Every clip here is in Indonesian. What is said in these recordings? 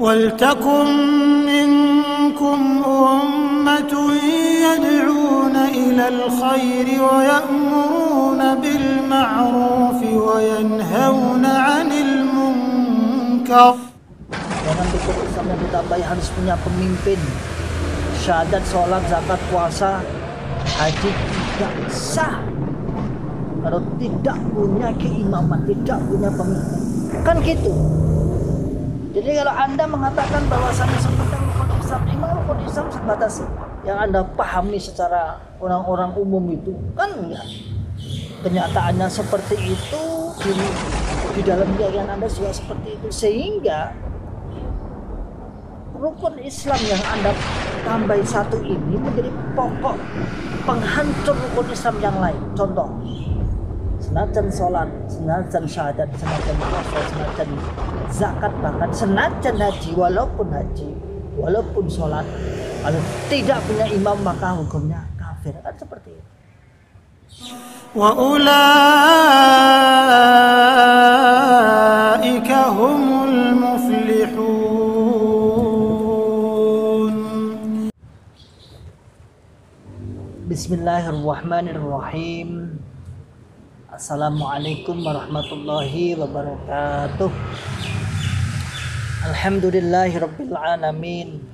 وَلْتَكُنْ مِنْكُمْ أُمَّةٌ يَدْعُونَ إِلَى الْخَيْرِ وَيَأْمُرُونَ بِالْمَعْرُوفِ وَيَنْهَوْنَ عَنِ الْمُنْكَرِ. Dalam rukun Islam yang ditambahi harus punya pemimpin. Syahadat, sholat, zakat, puasa, haji tidak sah kalau tidak punya keimaman, tidak punya pemimpin. Kan gitu. Jadi kalau Anda mengatakan bahwasannya seperti rukun Islam, memang rukun Islam sebatas yang Anda pahami secara orang-orang umum itu kan enggak. Kenyataannya seperti itu, di dalam keyakinan Anda juga seperti itu, sehingga rukun Islam yang Anda tambahi satu ini menjadi pokok penghancur rukun Islam yang lain. Contoh, senajan sholat, senajan syahadat, senajan puasa, senajan zakat, bahkan senajan haji, walaupun sholat, kalau tidak punya imam maka hukumnya kafir. Kan seperti itu. Wa ulaika humul muflihun. Bismillahirrahmanirrahim. Assalamualaikum warahmatullahi wabarakatuh. Alhamdulillahi rabbil alamin.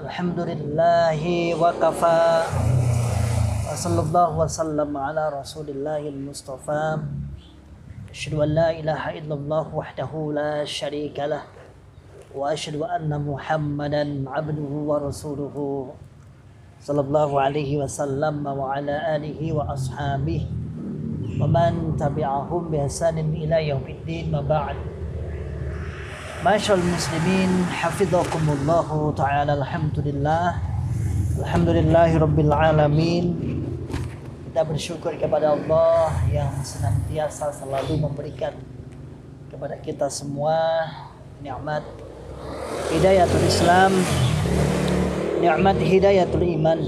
Alhamdulillahi wa kafa. Wa sallallahu wa sallam ala rasulillahil mustafa. Asyhadu an la ilaha illallah wahdahu la syarika lah. Wa asyhadu anna Muhammadan abduhu wa rasuluhu. Sallallahu alaihi wasallam wa ala alihi wa ashabihi wa man tabi'ahum bi ihsanin ila yaumiddin, ma ba'd. Masyaallah muslimin, hafizakumullah ta'ala. Alhamdulillahi rabbil alamin. Kita bersyukur kepada Allah yang senantiasa selalu memberikan kepada kita semua nikmat hidayatul Islam, nikmat hidayatul iman,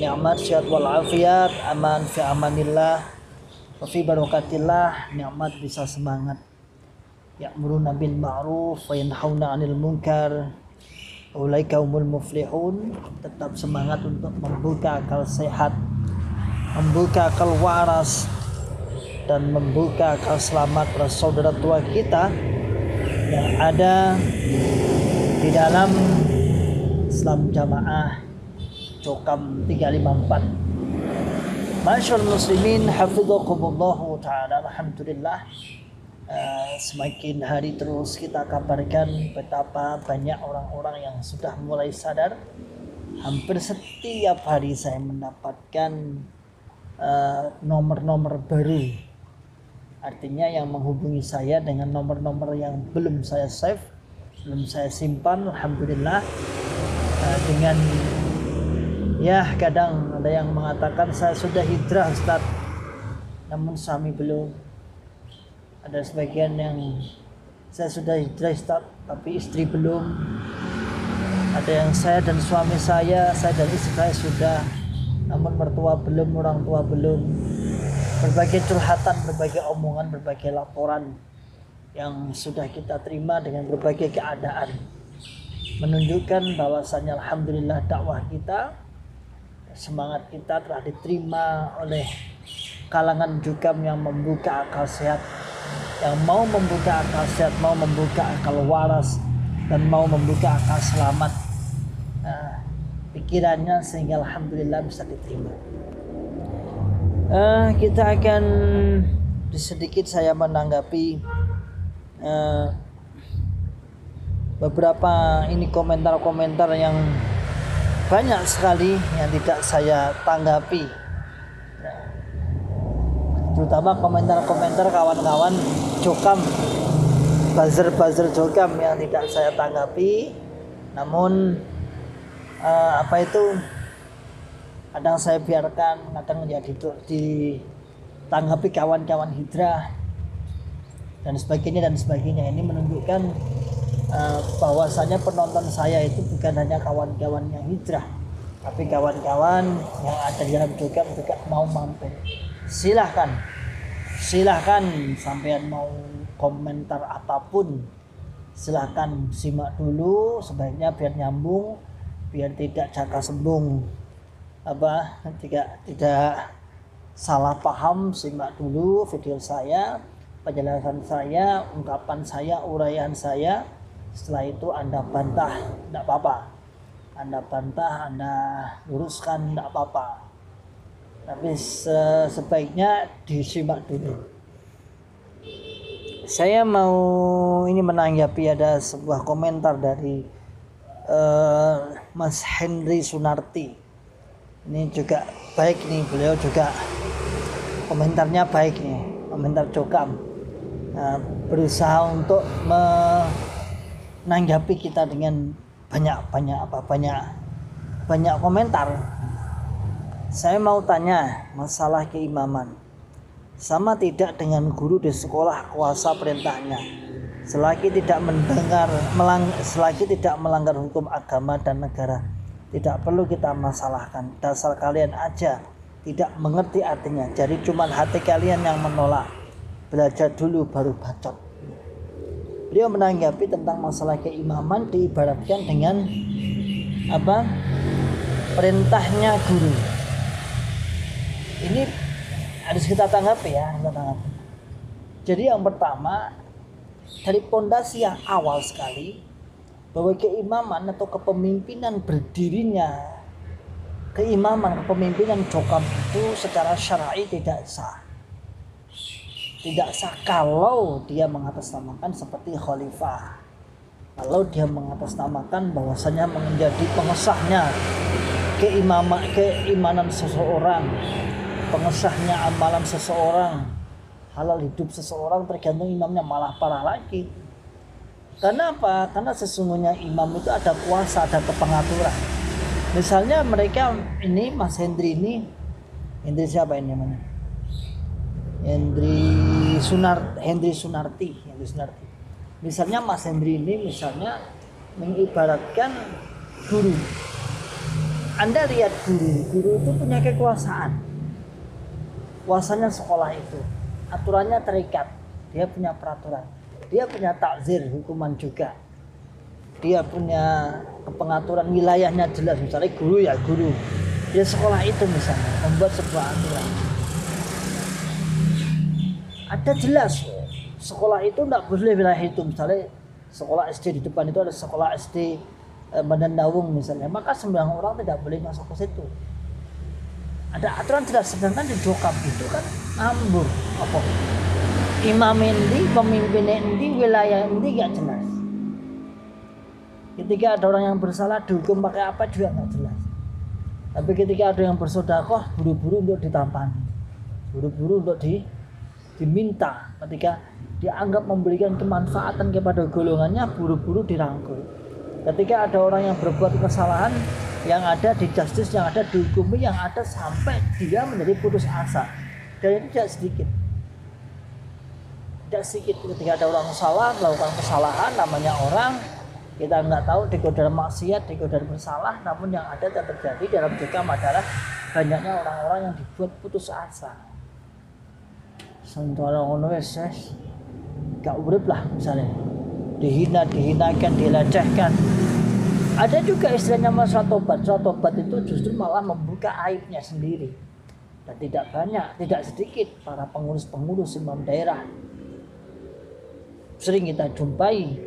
nikmat sehat wal afiat, aman fi amanillah wa fi barakatillah, nikmat bisa semangat ya'muruna bil ma'ruf wa yanhauna 'anil munkar, ulaika humul muflihun. Tetap semangat untuk membuka akal sehat, membuka akal waras, dan membuka akal selamat para saudara tua kita yang ada di dalam Islam Jamaah Cokam 354. Masyaallah muslimin, hafizakumullah ta'ala. Alhamdulillah, semakin hari terus kita kabarkan betapa banyak orang-orang yang sudah mulai sadar. Hampir setiap hari saya mendapatkan nomor-nomor baru, artinya yang menghubungi saya dengan nomor-nomor yang belum saya save, belum saya simpan. Alhamdulillah, dengan kadang ada yang mengatakan saya sudah hijrah Ustaz, namun suami belum. Ada sebagian yang saya sudah hijrah Ustaz, tapi istri belum. Ada yang saya dan suami saya dan istri saya sudah, namun mertua belum, orang tua belum. Berbagai curhatan, berbagai omongan, berbagai laporan yang sudah kita terima dengan berbagai keadaan menunjukkan bahwasannya alhamdulillah dakwah kita, semangat kita telah diterima oleh kalangan jukam yang membuka akal sehat, yang mau membuka akal sehat, mau membuka akal waras, dan mau membuka akal selamat pikirannya, sehingga alhamdulillah bisa diterima. Kita akan sedikit saya menanggapi beberapa ini komentar-komentar yang banyak sekali yang tidak saya tanggapi, terutama komentar-komentar kawan-kawan Jokam, buzzer Jokam yang tidak saya tanggapi. Namun kadang saya biarkan, kadang ya ditanggapi kawan-kawan hijrah dan sebagainya. Ini menunjukkan bahwasanya penonton saya itu bukan hanya kawan-kawan yang hijrah, tapi kawan-kawan yang ada di dalam Jokam juga mau mampir. Silahkan sampean mau komentar apapun Silahkan simak dulu, sebaiknya biar nyambung, biar tidak jaka sembung, tidak salah paham. Simak dulu video saya, penjelasan saya, ungkapan saya, uraian saya. Setelah itu Anda bantah, tidak apa-apa. Anda bantah, Anda luruskan, tidak apa-apa. Tapi sebaiknya disimak dulu. Saya mau ini menanggapi ada sebuah komentar dari Mas Henry Sunarti. Ini juga baik nih, beliau juga komentarnya baik nih, komentar Jokam. Berusaha untuk menanggapi kita dengan banyak komentar. Saya mau tanya masalah keimaman. Sama tidak dengan guru di sekolah kuasa perintahnya? Selagi tidak melanggar hukum agama dan negara, tidak perlu kita masalahkan. Dasar kalian aja tidak mengerti artinya. Jadi cuma hati kalian yang menolak. Belajar dulu baru bacot. Beliau menanggapi tentang masalah keimaman diibaratkan dengan perintahnya guru. Ini harus kita tanggapi ya, Jadi yang pertama, dari pondasi yang awal sekali, bahwa keimaman atau kepemimpinan berdirinya kepemimpinan Jokam itu secara syar'i tidak sah. Tidak sah kalau dia mengatasnamakan seperti khalifah. Kalau dia mengatasnamakan bahwasanya menjadi pengesahnya keimanan seseorang, pengesahnya amalan seseorang, halal hidup seseorang, tergantung imamnya, malah parah lagi. Karena apa? Karena sesungguhnya imam itu ada kuasa, ada kepengaturan. Misalnya mereka ini, Mas Hendri ini, Hendri siapa ini namanya? Hendri Sunarti. Misalnya Mas Hendri ini misalnya mengibaratkan guru. Anda lihat guru itu punya kekuasaan. Kuasanya sekolah itu, aturannya terikat, dia punya peraturan, dia punya takzir, hukuman juga, dia punya pengaturan wilayahnya jelas. Misalnya guru ya guru, dia sekolah itu misalnya membuat sebuah aturan, ada jelas sekolah itu tidak boleh wilayah itu. Misalnya sekolah SD di depan itu ada sekolah SD Bandandawung misalnya, maka 9 orang tidak boleh masuk ke situ. Ada aturan jelas. Sedangkan di Jokam itu kan ambur imam ini, pemimpin ini, wilayah ini gak jelas. Ketika ada orang yang bersalah dihukum pakai apa juga gak jelas. Tapi ketika ada yang bersedekah, buru-buru untuk ditampani, buru-buru untuk diminta. Ketika dianggap memberikan kemanfaatan kepada golongannya, buru-buru dirangkul. Ketika ada orang yang berbuat kesalahan, yang ada di justice, yang ada dihukumi, yang ada sampai dia menjadi putus asa. Dan itu tidak sedikit ketika ada orang salah, melakukan kesalahan, namanya orang, kita nggak tahu digoda maksiat, digoda bersalah, namun yang ada dan terjadi dalam Jokam adalah banyaknya orang-orang yang dibuat putus asa. Sementara orang wes gak urip lah misalnya, dihinakan, dilecehkan. Ada juga istilahnya masalah tobat. Tobat itu justru malah membuka aibnya sendiri. Dan tidak banyak, tidak sedikit para pengurus-pengurus imam daerah sering kita jumpai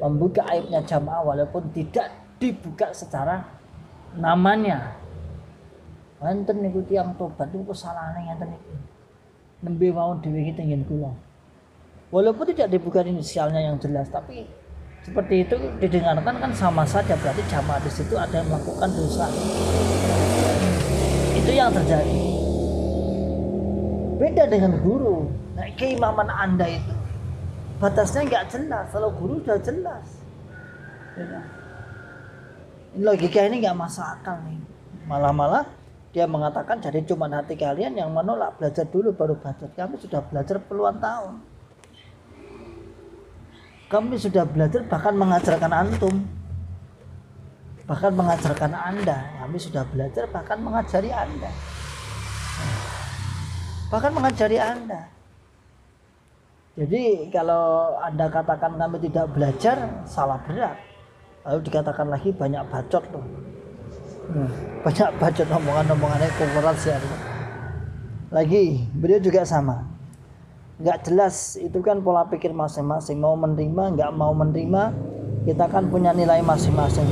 membuka aibnya jamaah walaupun tidak dibuka secara namanya. Wonten niku tiyang tobat niku kesalahan ngenten niku. Nembe mawon dhewe iki tengen kula. Walaupun tidak dibuka inisialnya yang jelas, tapi seperti itu didengarkan kan sama saja, berarti jamaah di situ ada yang melakukan dosa. Itu yang terjadi. Beda dengan guru. Nah, keimaman Anda itu batasnya nggak jelas. Kalau guru sudah jelas. Logika ini nggak masuk akal nih. Malah dia mengatakan jadi cuma hati kalian yang menolak, belajar dulu baru belajar. Kami sudah belajar puluhan tahun. Kami sudah belajar bahkan mengajarkan antum, bahkan mengajarkan Anda. Kami sudah belajar bahkan mengajari Anda, Jadi kalau Anda katakan kami tidak belajar, salah berat. Lalu dikatakan lagi banyak bacot loh. Banyak bacot omongannya kontroversial. Lagi beliau juga sama. Nggak jelas, itu kan pola pikir masing-masing. Mau menerima, nggak mau menerima, kita kan punya nilai masing-masing.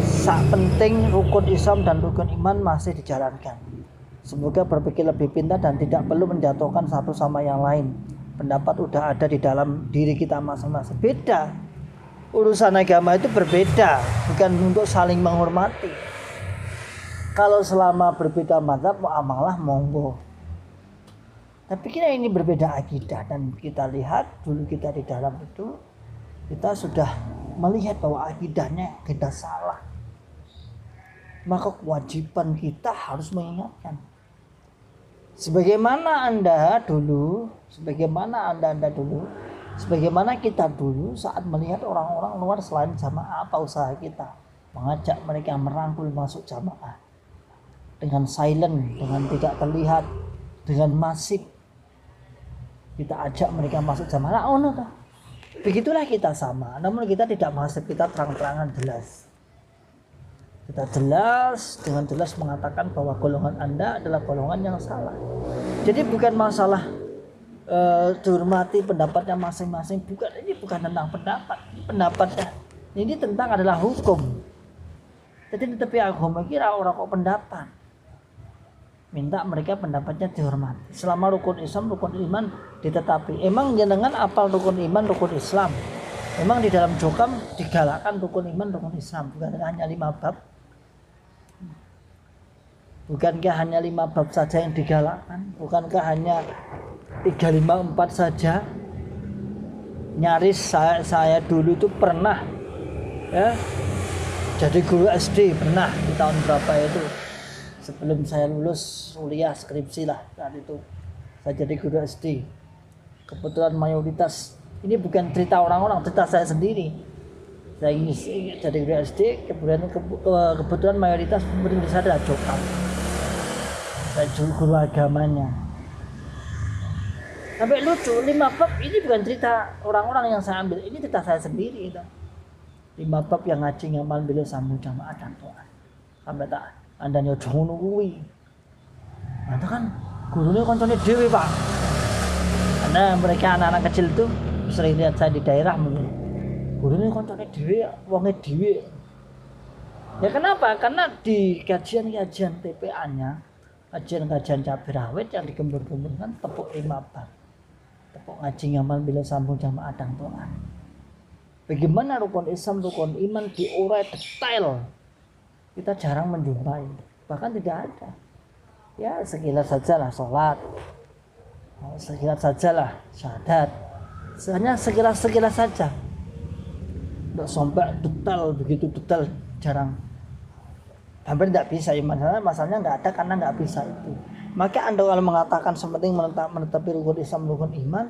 Sak penting rukun Islam dan rukun iman masih dijalankan. Semoga berpikir lebih pintar dan tidak perlu menjatuhkan satu sama yang lain. Pendapat udah ada di dalam diri kita masing-masing. Beda. Urusan agama itu berbeda, bukan untuk saling menghormati. Kalau selama berbeda mazhab, muamalah monggo. Tapi kita ini berbeda akidah, dan kita lihat dulu kita di dalam itu, kita sudah melihat bahwa akidahnya kita salah. Maka kewajiban kita harus mengingatkan. Sebagaimana Anda dulu, sebagaimana kita dulu saat melihat orang-orang luar selain jamaah, apa usaha kita? Mengajak mereka merangkul masuk jamaah. Dengan silent, dengan tidak terlihat, dengan masif. Kita ajak mereka masuk jamaah. Begitulah kita sama. Namun kita tidak masif, kita terang-terangan jelas. Kita dengan jelas mengatakan bahwa golongan Anda adalah golongan yang salah. Jadi bukan masalah dihormati pendapatnya masing-masing, ini bukan tentang pendapatnya. Ini tentang adalah hukum. Jadi di tepi agama kira orang kok pendapat. Minta mereka pendapatnya dihormati. Selama rukun Islam, rukun iman ditetapi. Emang jenengan apal rukun iman, rukun Islam? Emang di dalam jokam digalakkan rukun iman, rukun Islam, bukan hanya 5 bab? Bukankah hanya 5 bab saja yang digalakkan? Bukankah hanya 354 saja? Nyaris saya dulu itu pernah ya jadi guru SD, pernah di tahun berapa itu, sebelum saya lulus kuliah skripsi lah saat itu saya jadi guru SD. Kebetulan mayoritas, ini bukan cerita orang-orang, cerita saya sendiri. Saya ingin jadi guru SD, kebetulan mayoritas murid saya adalah jokam. Saya guru agamanya. Sampai lucu, 5 bab ini bukan cerita orang-orang yang saya ambil, ini cerita saya sendiri itu. 5 bab yang ngaji ngamal bila sambung jamaah dan doa. Sampai tak Anda nyojo ngono kuwi. Anda kan gurunya koncone dhewe, Pak. Karena mereka anak-anak kecil itu sering lihat saya di daerah mungkin. Gurunya koncone dhewe, wonge dhewe. Ya kenapa? Karena di kajian-kajian TPA-nya, kajian-kajian cabai rawit yang digembur-gemburkan tepuk 5 bab. Tepuk ngaji ngamal bila sambung jamaah dan doa. Bagaimana rukun Islam, rukun iman diurai detail, kita jarang menjumpai, bahkan tidak ada. Ya sekilas sajalah sholat, sekilas sajalah syahadat, hanya sekilas saja. Tidak sampai detail, begitu detail jarang. Hampir tidak bisa, masalahnya nggak ada karena nggak bisa itu. Maka Anda kalau mengatakan sepenting menetapi rukun Islam, rukun iman,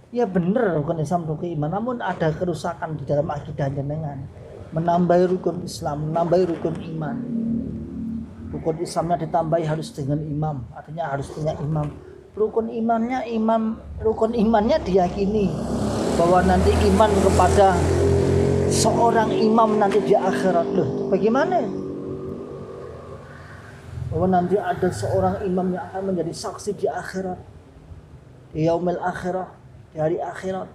ya benar rukun Islam, rukun iman. Namun ada kerusakan di dalam akidah jenengan. Menambahi rukun Islam, menambahi rukun iman. Rukun Islamnya ditambahi harus dengan imam, artinya harus punya imam. Rukun imannya diyakini bahwa nanti iman kepada seorang imam nanti di akhirat. Loh, bagaimana? Bahwa nanti ada seorang imam yang akan menjadi saksi di akhirat, di yaumil akhirah, di hari akhirat.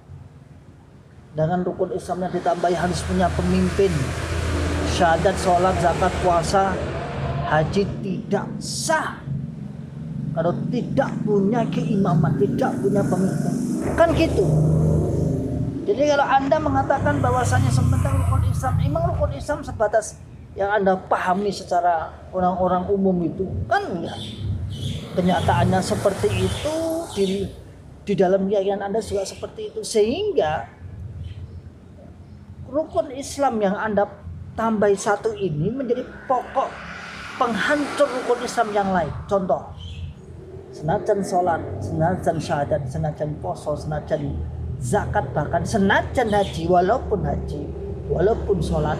Dengan rukun Islamnya ditambahi harus punya pemimpin. Syahadat, sholat, zakat, puasa, haji tidak sah kalau tidak punya keimaman, tidak punya pemimpin. Kan gitu. Jadi kalau Anda mengatakan bahwasanya sebentar rukun Islam, memang rukun Islam sebatas yang Anda pahami secara orang-orang umum itu kan enggak. Kenyataannya seperti itu, di dalam keyakinan Anda juga seperti itu, sehingga rukun Islam yang Anda tambah satu ini menjadi pokok penghancur rukun Islam yang lain. Contoh, senajan sholat, senajan syahadat, senajan poso, senajan zakat, bahkan senajan haji, walaupun sholat,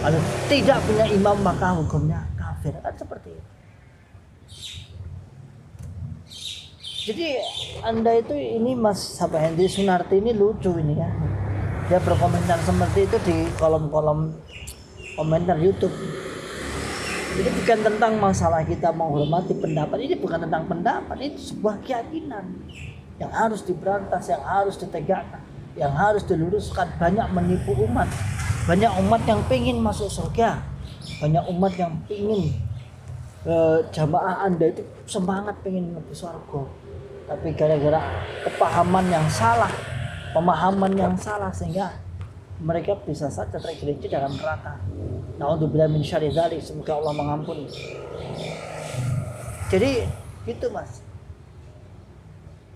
kalau tidak punya imam maka hukumnya kafir, kan seperti itu. Jadi Anda itu ini Mas siapa Hendy Sunarti ini lucu ini ya. Dia berkomentar seperti itu di kolom-kolom komentar YouTube. Jadi bukan tentang masalah kita menghormati pendapat, ini bukan tentang pendapat, itu sebuah keyakinan yang harus diberantas, yang harus ditegakkan, yang harus diluruskan. Banyak menipu umat, banyak umat yang pengen masuk surga, banyak umat yang pengen jamaah Anda itu semangat pengen masuk surga, tapi gara-gara kepahaman yang salah, pemahaman yang salah, sehingga mereka bisa saja tergelincir dalam neraka. Na'udzubillah min syarri dzalik, semoga Allah mengampuni. Jadi gitu Mas.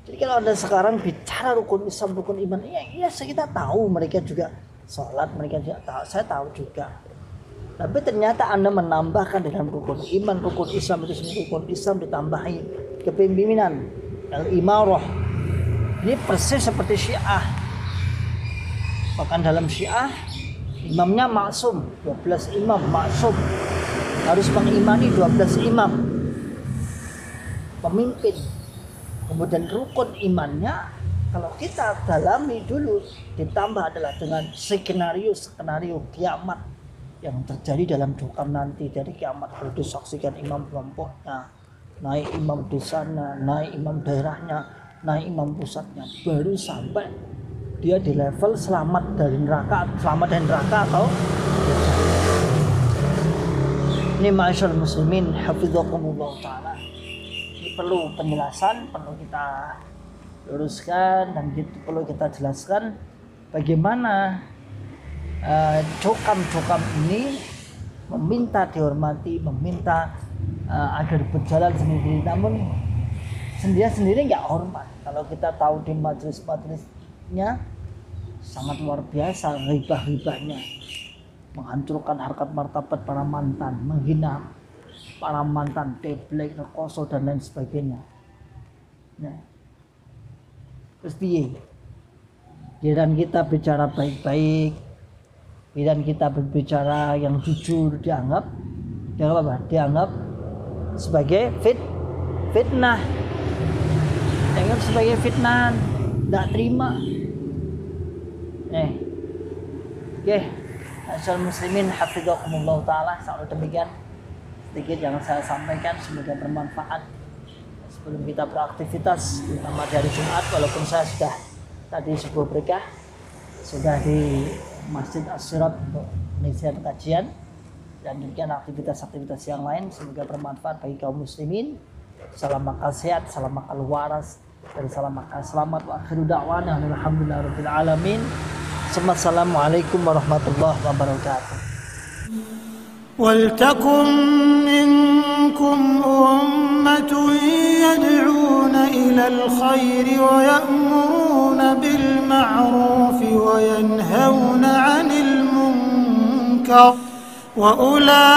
Jadi kalau Anda sekarang bicara rukun Islam, rukun iman, iya kita tahu mereka juga sholat, mereka juga tahu, saya tahu juga. Tapi ternyata Anda menambahkan dalam rukun iman, rukun Islam itu sendiri, rukun Islam ditambahi kepemimpinan, al-imarah. Ini persis seperti Syiah. Bahkan dalam Syiah imamnya maksum, 12 imam maksum, harus mengimani 12 imam pemimpin. Kemudian rukun imannya kalau kita dalami dulu ditambah adalah dengan skenario kiamat yang terjadi dalam dukan nanti. Dari kiamat kalau disaksikan imam kelompoknya, naik imam desanya, naik imam daerahnya, naik imam pusatnya, baru sampai dia di level selamat dari neraka atau ini ma'asyiral muslimin hafizakumullah ta'ala. Ini perlu penjelasan, perlu kita luruskan, dan gitu perlu kita jelaskan bagaimana cokam-cokam ini meminta dihormati, meminta agar berjalan sendiri, namun sendiri nggak hormat. Kalau kita tahu di majelis-majelisnya sangat luar biasa ghibah-ghibahnya, menghancurkan harkat martabat para mantan, menghina para mantan, teblek, rekoso dan lain sebagainya. Nah, terus piye? Giliran kita bicara baik-baik, giliran kita berbicara yang jujur, dianggap apa? Dianggap sebagai fitnah, dianggap sebagai fitnah, tidak terima. Oke, asal muslimin hafizakumullah ta'ala. Selalu demikian sedikit yang saya sampaikan, semoga bermanfaat sebelum kita beraktivitas, terutama dari Jumat. Walaupun saya sudah tadi sebuah berkah, sudah di Masjid As-Sirat untuk pengisian kajian dan demikian aktivitas-aktivitas yang lain. Semoga bermanfaat bagi kaum muslimin. Salam akal sehat, salam akal waras, dan salam akal selamat. Wa akhiru da'wana alhamdulillahirabbil alamin. Assalamualaikum warahmatullahi wabarakatuh. ولتكن منكم أمة يدعون إلى الخير ويأمرون بالمعروف وينهون عن المنكر وأولئك